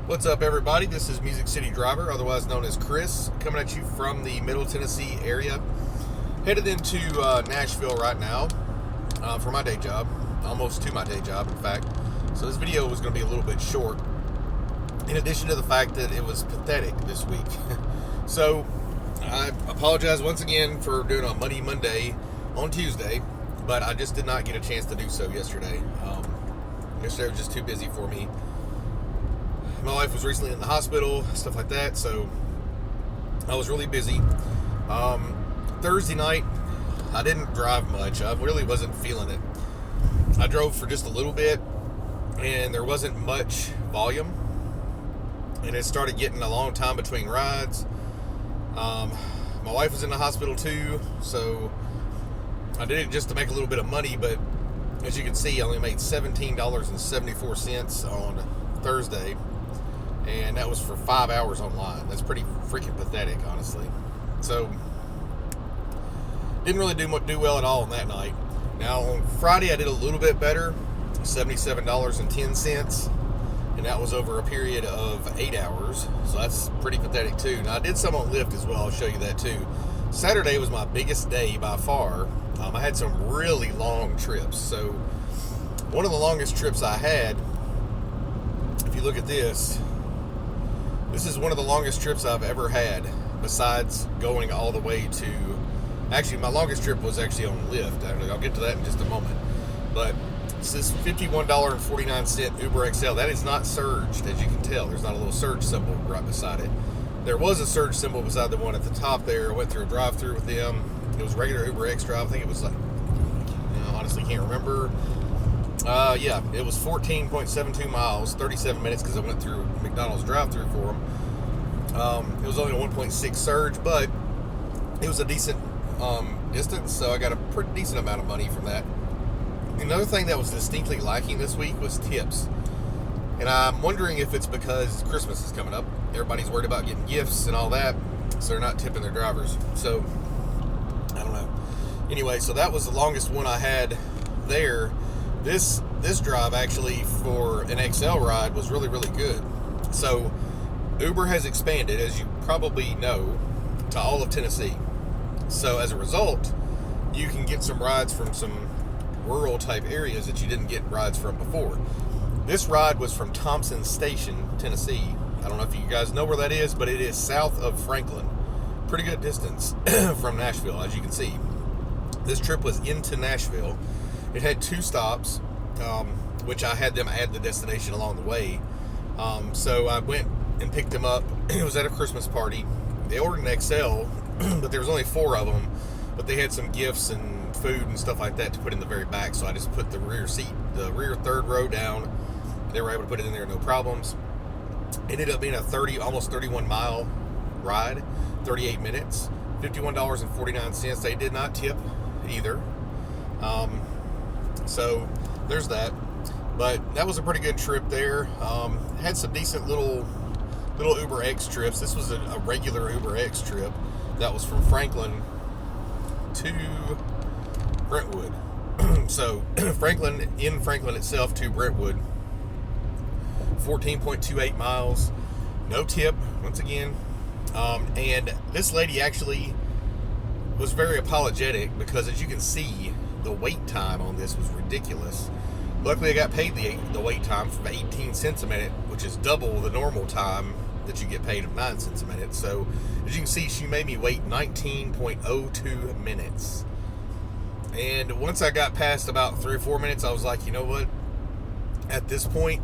What's up, everybody? This is Music City Driver, otherwise known as Chris, coming at you from the Middle Tennessee area. Headed into Nashville right now for my day job, almost to my day job, in fact. So this video was going to be a little bit short, in addition to the fact that it was pathetic this week. So I apologize once again for doing a Muddy Monday on Tuesday, but I just did not get a chance to do so yesterday. Yesterday was just too busy for me. My wife was recently in the hospital, stuff like that, so I was really busy. Thursday night, I didn't drive much. I really wasn't feeling it. I drove for just a little bit, and there wasn't much volume, and it started getting a long time between rides. My wife was in the hospital too, so I did it just to make a little bit of money, but as you can see, I only made $17.74 on Thursday. And that was for 5 hours online. That's pretty freaking pathetic, honestly. So, didn't really do well at all on that night. Now, on Friday, I did a little bit better, $77.10, and that was over a period of 8 hours. So that's pretty pathetic too. Now, I did some on Lyft as well. I'll show you that too. Saturday was my biggest day by far. I had some really long trips. So, one of the longest trips I had, if you look at this is one of the longest trips I've ever had, besides going all the way to... Actually, my longest trip was actually on Lyft. I'll get to that in just a moment. But this is $51.49 Uber XL. That is not surged, as you can tell. There's not a little surge symbol right beside it. There was a surge symbol beside the one at the top there. I went through a drive-through with them. It was regular Uber X drive. I think it was like... honestly can't remember. Yeah, it was 14.72 miles, 37 minutes, because I went through McDonald's drive-thru for them. It was only a 1.6 surge, but it was a decent distance, so I got a pretty decent amount of money from that. Another thing that was distinctly lacking this week was tips. And I'm wondering if it's because Christmas is coming up. Everybody's worried about getting gifts and all that, so they're not tipping their drivers. So, I don't know. Anyway, so that was the longest one I had there. This drive actually for an XL ride was really, really good. So Uber has expanded, as you probably know, to all of Tennessee. So as a result, you can get some rides from some rural type areas that you didn't get rides from before. This ride was from Thompson Station, Tennessee. I don't know if you guys know where that is, but it is south of Franklin. Pretty good distance from Nashville, as you can see. This trip was into Nashville. It had 2 stops, which I had them add the destination along the way. So I went and picked them up. It was at a Christmas party. They ordered an XL, but there was only 4 of them. But they had some gifts and food and stuff like that to put in the very back. So I just put the rear rear third row down. They were able to put it in there, no problems. It ended up being a almost 31 mile ride, 38 minutes, $51.49. They did not tip either. So there's that, but that was a pretty good trip there. Had some decent little Uber X trips. This was a regular Uber X trip that was from Franklin to Brentwood. So Franklin itself to Brentwood, 14.28 miles, no tip once again. And this lady actually was very apologetic because, as you can see, the wait time on this was ridiculous. Luckily, I got paid the wait time for 18 cents a minute, which is double the normal time that you get paid of 9 cents a minute. So, as you can see, she made me wait 19.02 minutes. And once I got past about 3 or 4 minutes, I was like, you know what? At this point,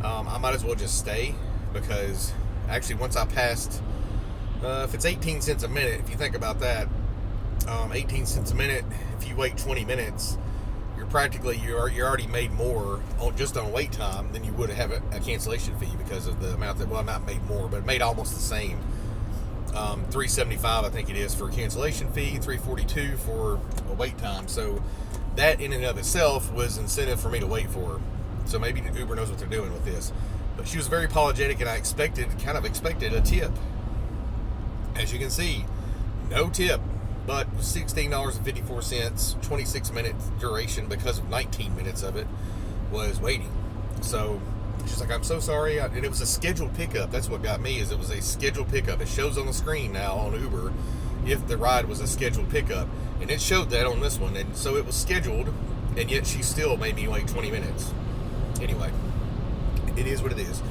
I might as well just stay, because actually, once I passed, if it's 18 cents a minute, if you think about that, 18 cents a minute, if you wait 20 minutes, you're already made more just on wait time than you would have a cancellation fee, because of the amount that, well, not made more, but made almost the same. $3.75 I think it is for a cancellation fee, $3.42 for a wait time. So that in and of itself was incentive for me to wait for her. So maybe Uber knows what they're doing with this. But she was very apologetic, and I kind of expected a tip. As you can see, no tip. but $16.54, 26 minute duration, because of 19 minutes of it was waiting. So She's like, I'm so sorry. And it was a scheduled pickup. That's what got me, is it was a scheduled pickup. It shows on the screen now on Uber if the ride was a scheduled pickup. And it showed that on this one. And so it was scheduled, and yet she still made me wait 20 minutes. Anyway, it is what it is.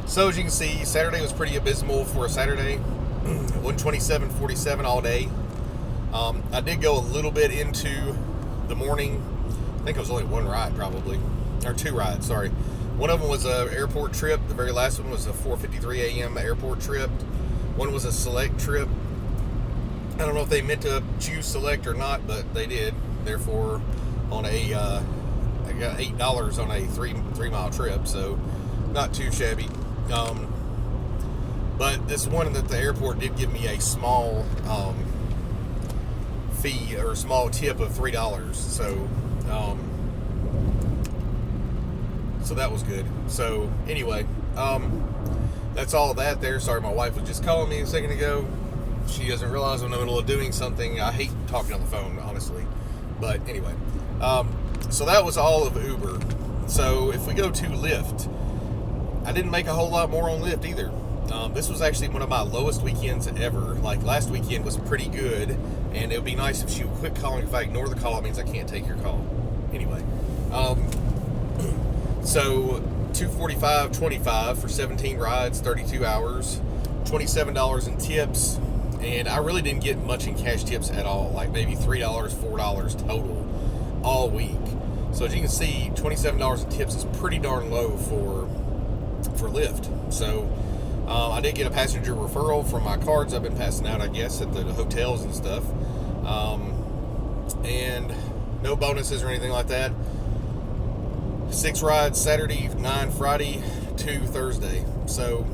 So as you can see, Saturday was pretty abysmal for a Saturday. 127.47 all day. I did go a little bit into the morning. I think it was only one ride probably. Or two rides, sorry. One of them was an airport trip. The very last one was a 4:53 a.m. airport trip. One was a select trip. I don't know if they meant to choose select or not, but they did. Therefore, on I got $8 on a three mile trip, so not too shabby. But this one at the airport did give me a small fee or a small tip of $3. So that was good. So anyway, that's all of that there. Sorry, my wife was just calling me a second ago. She doesn't realize I'm in the middle of doing something. I hate talking on the phone, honestly. But anyway, so that was all of Uber. So if we go to Lyft, I didn't make a whole lot more on Lyft either. This was actually one of my lowest weekends ever. Like last weekend was pretty good, and it would be nice if she would quit calling. If I ignore the call, it means I can't take your call. Anyway, so $245.25 for 17 rides, 32 hours, $27 in tips, and I really didn't get much in cash tips at all. Like maybe $3, $4 total all week. So as you can see, $27 in tips is pretty darn low for Lyft. So I did get a passenger referral from my cards I've been passing out, I guess, at the hotels and stuff. And no bonuses or anything like that. 6 rides Saturday, 9 Friday, 2 Thursday. So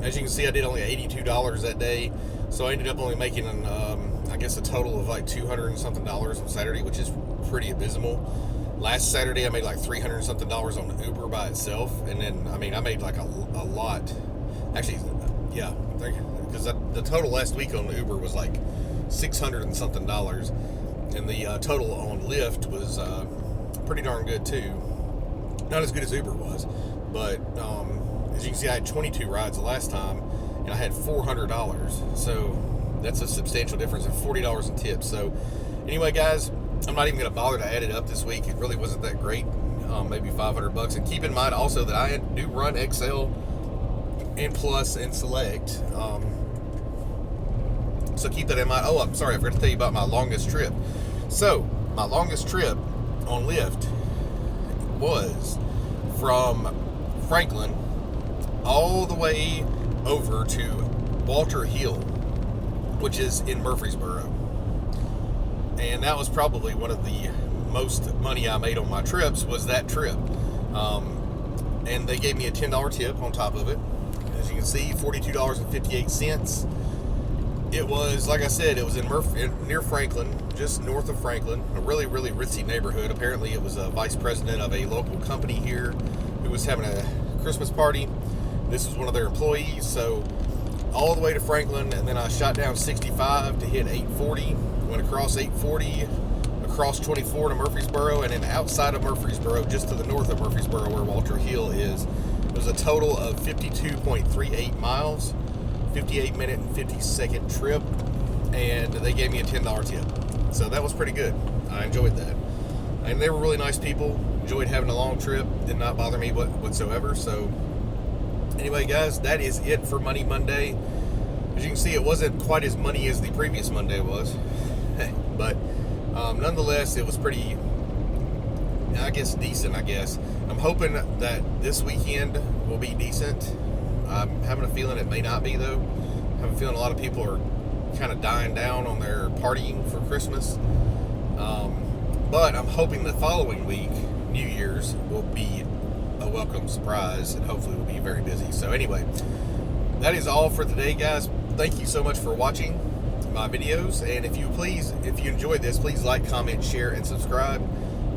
as you can see, I did only $82 that day. So I ended up only making I guess a total of like $200 and something on Saturday, which is pretty abysmal. Last Saturday I made like $300 and something on Uber by itself, and then I made like a lot. Actually, yeah, because the total last week on Uber was like $600 and something, and the total on Lyft was pretty darn good too. Not as good as Uber was, but as you can see, I had 22 rides the last time, and I had $400. So that's a substantial difference, and $40 in tips. So anyway, guys, I'm not even going to bother to add it up this week. It really wasn't that great. Maybe $500. And keep in mind also that I do run XL and Plus and Select. So keep that in mind. Oh, I'm sorry, I forgot to tell you about my longest trip. So my longest trip on Lyft was from Franklin all the way over to Walter Hill, which is in Murfreesboro. And that was probably one of the most money I made on my trips, was that trip. And they gave me a $10 tip on top of it. As you can see, $42.58. It was, like I said, it was near Franklin, just north of Franklin, a really, really ritzy neighborhood. Apparently it was a vice president of a local company here who was having a Christmas party. This was one of their employees. So all the way to Franklin, and then I shot down 65 to hit 840, went across 840, across 24 to Murfreesboro, and then outside of Murfreesboro, just to the north of Murfreesboro where Walter Hill is, it was a total of 52.38 miles, 58 minute and 50 second trip, and they gave me a $10 tip. So that was pretty good. I enjoyed that. And they were really nice people. Enjoyed having a long trip. Did not bother me whatsoever. So anyway, guys, that is it for Money Monday. As you can see, it wasn't quite as money as the previous Monday was. But nonetheless, it was pretty, I guess, decent, I guess. I'm hoping that this weekend will be decent. I'm having a feeling it may not be, though. I have a feeling a lot of people are kind of dying down on their partying for Christmas. But I'm hoping the following week, New Year's, will be a welcome surprise, and hopefully we'll be very busy. So anyway, that is all for today, guys. Thank you so much for watching my videos, and if you enjoyed this, please like, comment, share, and subscribe.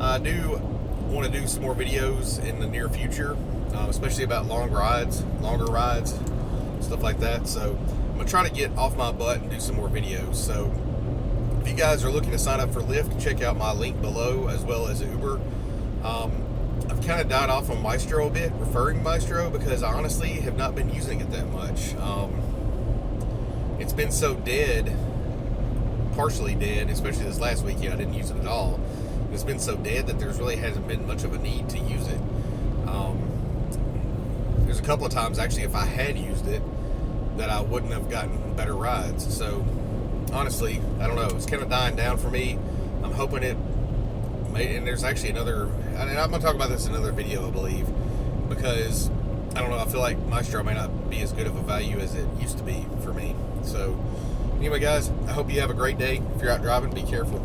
I do want to do some more videos in the near future, especially about longer rides, stuff like that. So I'm going to try to get off my butt and do some more videos. So if you guys are looking to sign up for Lyft, check out my link below, as well as Uber. I've kind of died off on Mystro a bit, referring Mystro, because I honestly have not been using it that much. It's been so dead, partially dead, especially this last weekend. I didn't use it at all. It's been so dead that there's really hasn't been much of a need to use it. There's a couple of times, actually, if I had used it, that I wouldn't have gotten better rides. So, honestly, I don't know. It's kind of dying down for me. I'm hoping it may, and there's actually another, and I'm going to talk about this in another video, I believe, because, I don't know, I feel like Mystro may not be as good of a value as it used to be for me. So, anyway, guys, I hope you have a great day. If you're out driving, be careful.